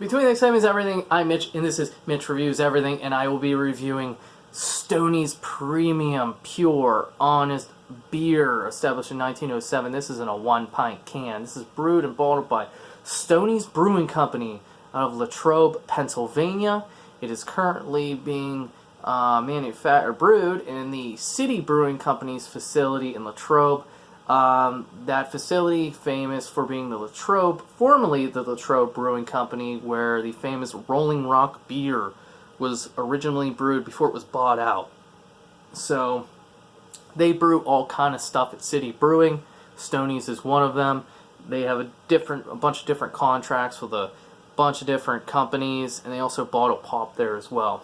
Between the Excitements Everything, I'm Mitch, and this is Mitch Reviews Everything, and I will be reviewing Stoney's Premium Pure Honest Beer, established in 1907. This is in a 1-pint can. This is brewed and bottled by Stoney's Brewing Company out of Latrobe, Pennsylvania. It is currently being brewed in the City Brewing Company's facility in Latrobe. That facility, famous for being the Latrobe, formerly the Latrobe Brewing Company, where the famous Rolling Rock beer was originally brewed before it was bought out. So they brew all kind of stuff at City Brewing. Stoney's is one of them. They have a bunch of different contracts with a bunch of different companies, and they also bottle pop there as well.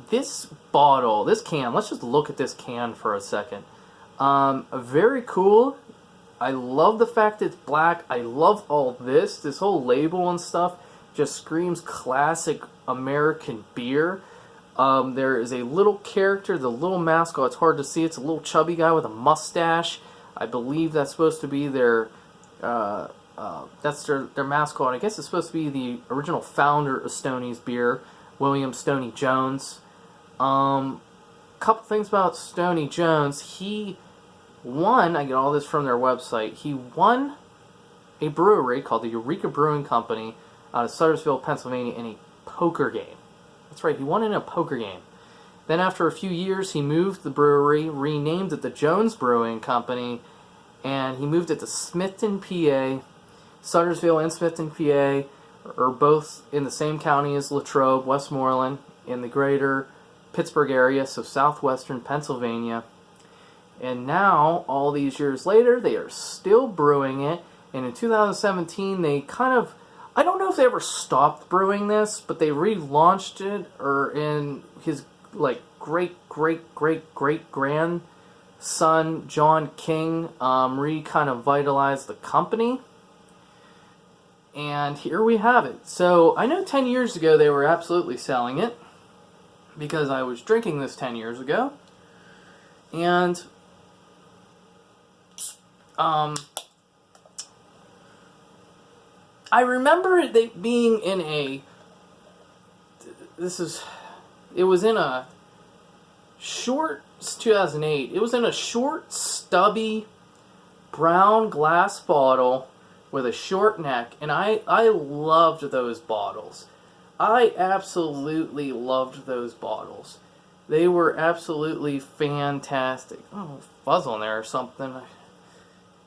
This can, let's just look at this can for a second. Very cool. I love the fact it's black. I love all this whole label and stuff just screams classic American beer. There is a little character, the little mascot. It's hard to see. It's a little chubby guy with a mustache. I believe that's supposed to be their mascot. I guess it's supposed to be the original founder of Stoney's beer, William Stoney Jones. Couple things about Stoney Jones. He won, I get all this from their website, he won a brewery called the Eureka Brewing Company out of Suttersville, Pennsylvania in a poker game. That's right, he won in a poker game. Then after a few years, he moved the brewery, renamed it the Jones Brewing Company, and he moved it to Smithton, PA. Suttersville and Smithton, PA are both in the same county as Latrobe, Westmoreland, in the greater Pittsburgh area, so southwestern Pennsylvania. And now, all these years later, they are still brewing it. And in 2017, they kind of, I don't know if they ever stopped brewing this, but they relaunched it, or in his great-great-great-great-grandson, John King, kind of vitalized the company. And here we have it. So, I know 10 years ago they were absolutely selling it, because I was drinking this 10 years ago. And I remember it being in it was in a short, 2008, it was in a short, stubby, brown glass bottle with a short neck, and I loved those bottles. I absolutely loved those bottles. They were absolutely fantastic. Oh, fuzz on there or something.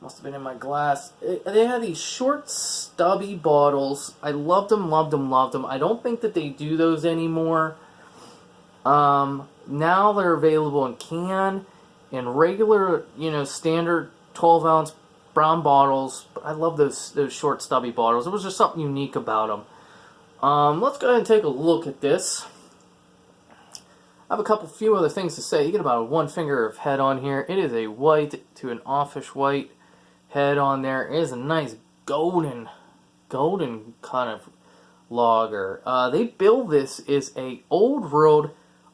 Must have been in my glass. They had these short, stubby bottles. I loved them, loved them, loved them. I don't think that they do those anymore. Now they're available in can, in regular, standard 12-ounce brown bottles. But I love those short, stubby bottles. There was just something unique about them. Let's go ahead and take a look at this. I have a few other things to say. You get about one finger of head on here. It is a white to an offish white head on there. It is a nice golden kind of lager. They bill this as a old world,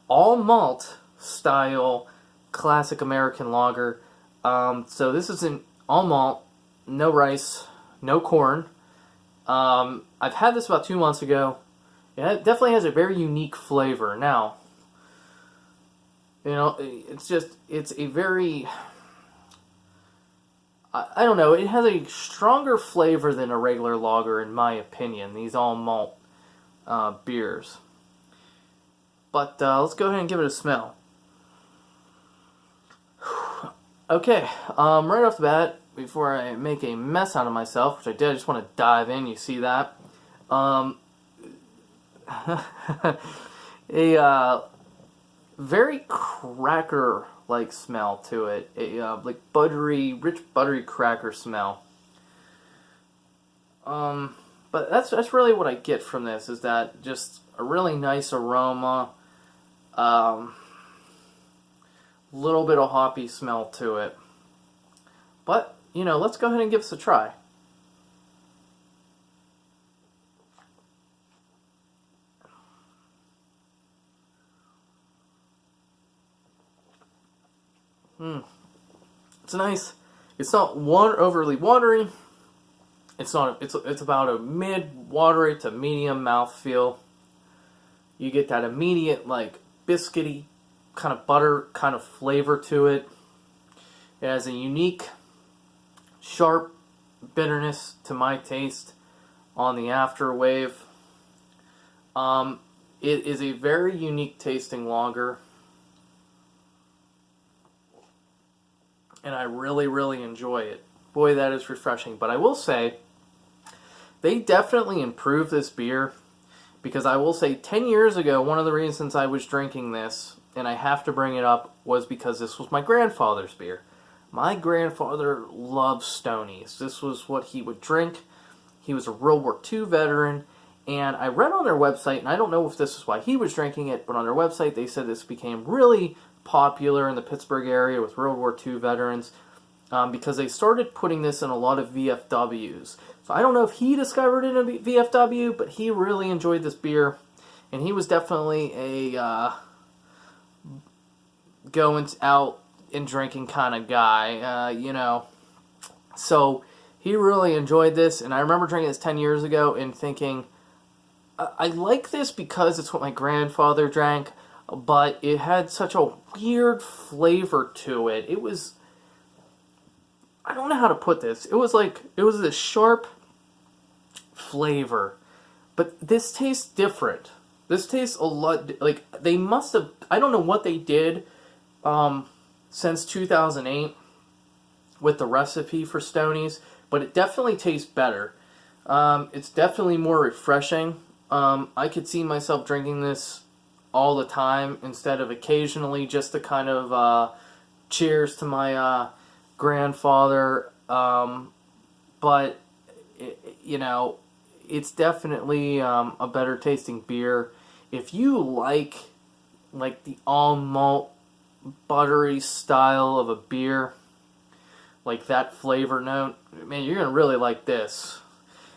all malt style classic American lager. So this is an all malt, no rice, no corn. I've had this about 2 months ago. It definitely has a very unique flavor. Now, it's a very, I don't know, it has a stronger flavor than a regular lager, in my opinion, these all malt beers. But let's go ahead and give it a smell. Okay, right off the bat, before I make a mess out of myself, which I did, I just want to dive in, you see that. A very cracker-like smell to it. Like rich buttery cracker smell. But that's really what I get from this, is that just a really nice aroma, little bit of hoppy smell to it. But, let's go ahead and give this a try. It's nice. It's not overly watery. It's not. It's about a mid-watery to medium mouthfeel. You get that immediate like biscuity kind of butter kind of flavor to it. It has a unique, sharp bitterness to my taste on the after wave. It is a very unique tasting lager, and I really, really enjoy it. Boy, that is refreshing. But I will say, they definitely improved this beer, because I will say 10 years ago, one of the reasons I was drinking this, and I have to bring it up, was because this was my grandfather's beer. My grandfather loved Stoney's. This was what he would drink. He was a World War II veteran, and I read on their website, and I don't know if this is why he was drinking it, but on their website they said this became really popular in the Pittsburgh area with World War II veterans because they started putting this in a lot of VFWs. So I don't know if he discovered it in a VFW, but he really enjoyed this beer, and he was definitely a going out and drinking kind of guy, So he really enjoyed this, and I remember drinking this 10 years ago and thinking, I like this because it's what my grandfather drank, but it had such a weird flavor to it. It was, I don't know how to put this. It was this sharp flavor, but this tastes different. This tastes a lot, like, they must have, I don't know what they did since 2008 with the recipe for Stoney's, but it definitely tastes better. It's definitely more refreshing. I could see myself drinking this all the time instead of occasionally, just to kind of cheers to my grandfather. But it's definitely a better tasting beer. If you like the all malt buttery style of a beer, like that flavor note, man, you're gonna really like this.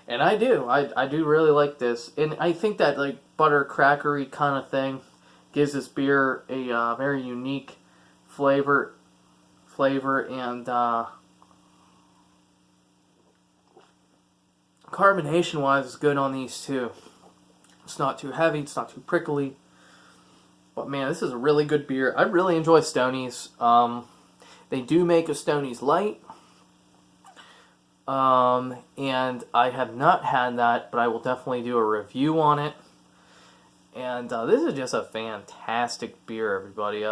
And I do really like this, and I think that like butter crackery kind of thing gives this beer a very unique flavor, and carbonation wise is good on these too. It's not too heavy, it's not too prickly, but man, this is a really good beer. I really enjoy Stoney's. They do make a Stoney's Light. And I have not had that, but I will definitely do a review on it. And this is just a fantastic beer, everybody.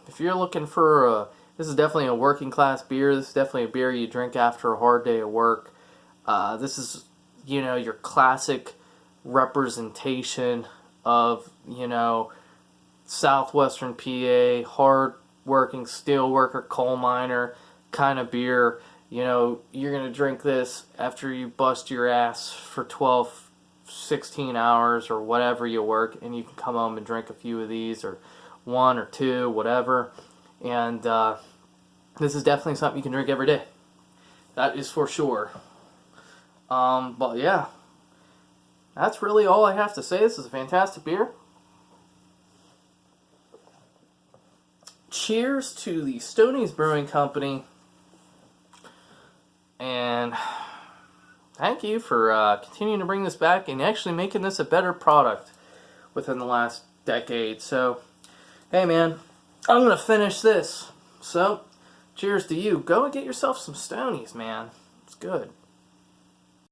If you're looking for this is definitely a working class beer. This is definitely a beer you drink after a hard day of work. This is, your classic representation of, southwestern PA, hard working steel worker, coal miner kind of beer. You're going to drink this after you bust your ass for 12, 16 hours or whatever you work, and you can come home and drink a few of these, or one or two, whatever. And this is definitely something you can drink every day. That is for sure. But yeah, that's really all I have to say. This is a fantastic beer. Cheers to the Stoney's Brewing Company. And thank you for continuing to bring this back and actually making this a better product within the last decade. So, hey man, I'm going to finish this. So, cheers to you. Go and get yourself some Stoney's, man. It's good.